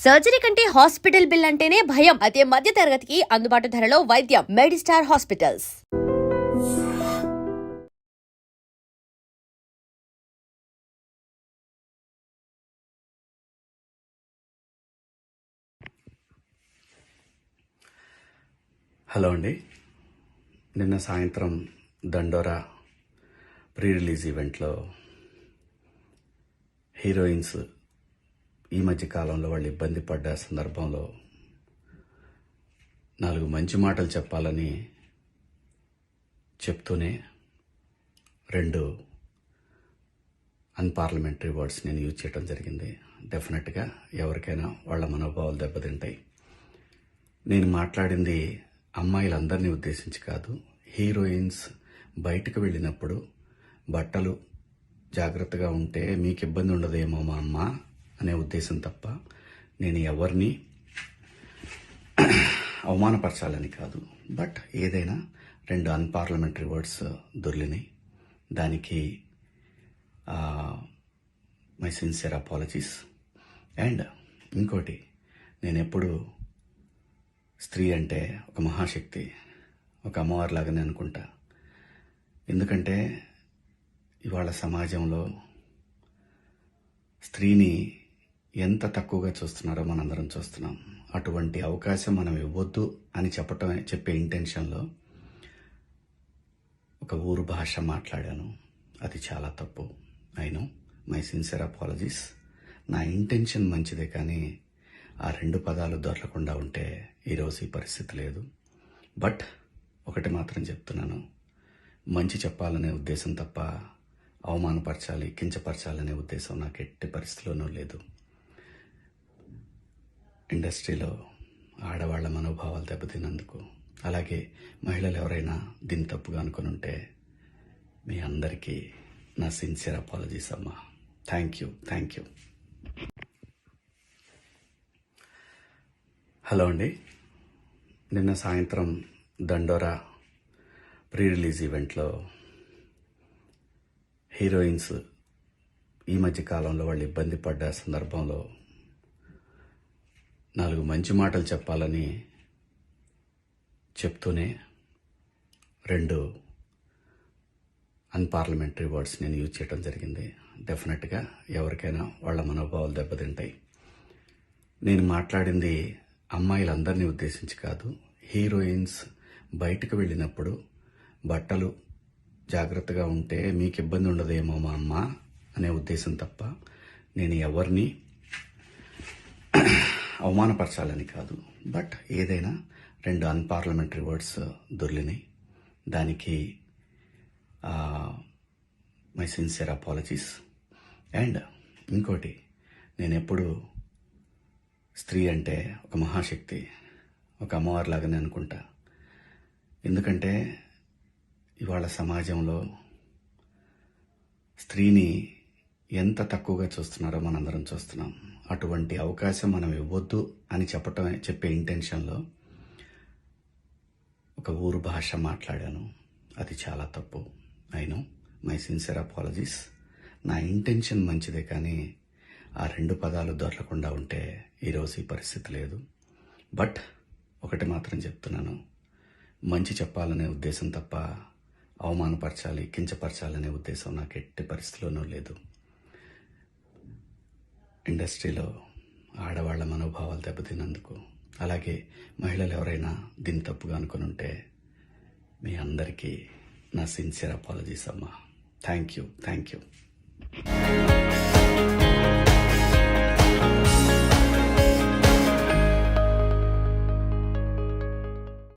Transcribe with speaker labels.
Speaker 1: Surgery కంటే hospital bill అంటేనే భయం. అదే మధ్య తరగతికి అందుబాటు ధరలో వైద్యం. Medistar hospitals.
Speaker 2: హలో అండి. నిన్న సాయంత్రం దండోరా ప్రీ రిలీజ్ ఈవెంట్లో హీరోయిన్స్ ఈ మధ్య కాలంలో వాళ్ళు ఇబ్బంది పడ్డ సందర్భంలో 4 మంచి మాటలు చెప్పాలని చెప్తూనే 2 అన్పార్లమెంటరీ వర్డ్స్ నేను యూజ్ చేయడం జరిగింది. డెఫినెట్గా ఎవరికైనా వాళ్ళ మనోభావాలు దెబ్బతింటాయి. నేను మాట్లాడింది అమ్మాయిలందరినీ ఉద్దేశించి కాదు. హీరోయిన్స్ బయటకు వెళ్ళినప్పుడు బట్టలు జాగ్రత్తగా ఉంటే మీకు ఇబ్బంది ఉండదేమో మా అమ్మ అనే ఉద్దేశం తప్ప నేను ఎవరిని అవమానపరచాలని కాదు. బట్ ఏదైనా 2 అన్పార్లమెంటరీ వర్డ్స్ దొర్లినాయి. దానికి మై సిన్సియర్ అపాలజీస్. అండ్ ఇంకోటి, నేను ఎప్పుడు స్త్రీ అంటే ఒక మహాశక్తి, ఒక అమ్మవారిలాగానే అనుకుంటా. ఎందుకంటే ఇవాళ సమాజంలో స్త్రీని ఎంత తక్కువగా చూస్తున్నారో మనందరం చూస్తున్నాం. అటువంటి అవకాశం మనం ఇవ్వద్దు అని చెప్పే ఇంటెన్షన్లో ఒక ఊరు భాష మాట్లాడాను. అది చాలా తప్పు. I know, my sincere apologies. నా ఇంటెన్షన్ మంచిదే, కానీ ఆ 2 పదాలు దొరకకుండా ఉంటే ఈరోజు ఈ పరిస్థితి లేదు. బట్ ఒకటి మాత్రం చెప్తున్నాను, మంచి చెప్పాలనే ఉద్దేశం తప్ప అవమానపరచాలి, కించపరచాలనే ఉద్దేశం నాకు ఎట్టి పరిస్థితిలోనూ లేదు. ఇండస్ట్రీలో ఆడవాళ్ల మనోభావాలు దెబ్బతిన్నందుకు, అలాగే మహిళలు ఎవరైనా దీన్ని తప్పుగా అనుకుని ఉంటే మీ అందరికీ నా సిన్సియర్ అపాలజీస్ అమ్మా. Thank you. హలో అండి. నిన్న సాయంత్రం దండోరా ప్రీ రిలీజ్ ఈవెంట్లో హీరోయిన్స్ ఈ మధ్య కాలంలో వాళ్ళు ఇబ్బంది పడ్డ సందర్భంలో 4 మంచి మాటలు చెప్పాలని చెప్తూనే 2 అన్పార్లమెంటరీ వర్డ్స్ నేను యూజ్ చేయడం జరిగింది. డెఫినెట్గా ఎవరికైనా వాళ్ళ మనోభావాలు దెబ్బతింటాయి. నేను మాట్లాడింది అమ్మాయిలందరినీ ఉద్దేశించి కాదు. హీరోయిన్స్ బయటకు వెళ్ళినప్పుడు బట్టలు జాగ్రత్తగా ఉంటే మీకు ఇబ్బంది ఉండదేమో మా అమ్మ అనే ఉద్దేశం తప్ప నేను ఎవరిని అవమానపరచాలని కాదు. బట్ ఏదైనా 2 అన్పార్లమెంటరీ వర్డ్స్ దొర్లినాయి. దానికి మై సిన్సియర్ అపాలజీస్. అండ్ ఇంకోటి, నేను ఎప్పుడు స్త్రీ అంటే ఒక మహాశక్తి, ఒక అమ్మవారిలాగానే అనుకుంటా. ఎందుకంటే ఇవాళ సమాజంలో స్త్రీని ఎంత తక్కువగా చూస్తున్నారో మనందరం చూస్తున్నాం. అటువంటి అవకాశం మనం ఇవ్వద్దు అని చెప్పే ఇంటెన్షన్లో ఒక ఊరు భాష మాట్లాడాను. అది చాలా తప్పు. I know, my sincere apologies. నా ఇంటెన్షన్ మంచిదే, కానీ ఆ 2 పదాలు దొరకకుండా ఉంటే ఈరోజు ఈ పరిస్థితి లేదు. బట్ ఒకటి మాత్రం చెప్తున్నాను, మంచి చెప్పాలనే ఉద్దేశం తప్ప అవమానపరచాలి, కించపరచాలనే ఉద్దేశం నాకు ఎట్టి పరిస్థితిలోనూ లేదు. ఇండస్ట్రీలో ఆడవాళ్ల మనోభావాలు దెబ్బతిన్నందుకు, అలాగే మహిళలు ఎవరైనా దీన్ని తప్పుగా అనుకుని ఉంటే మీ అందరికీ నా సిన్సియర్ అపాలజీస్ అమ్మా. Thank you.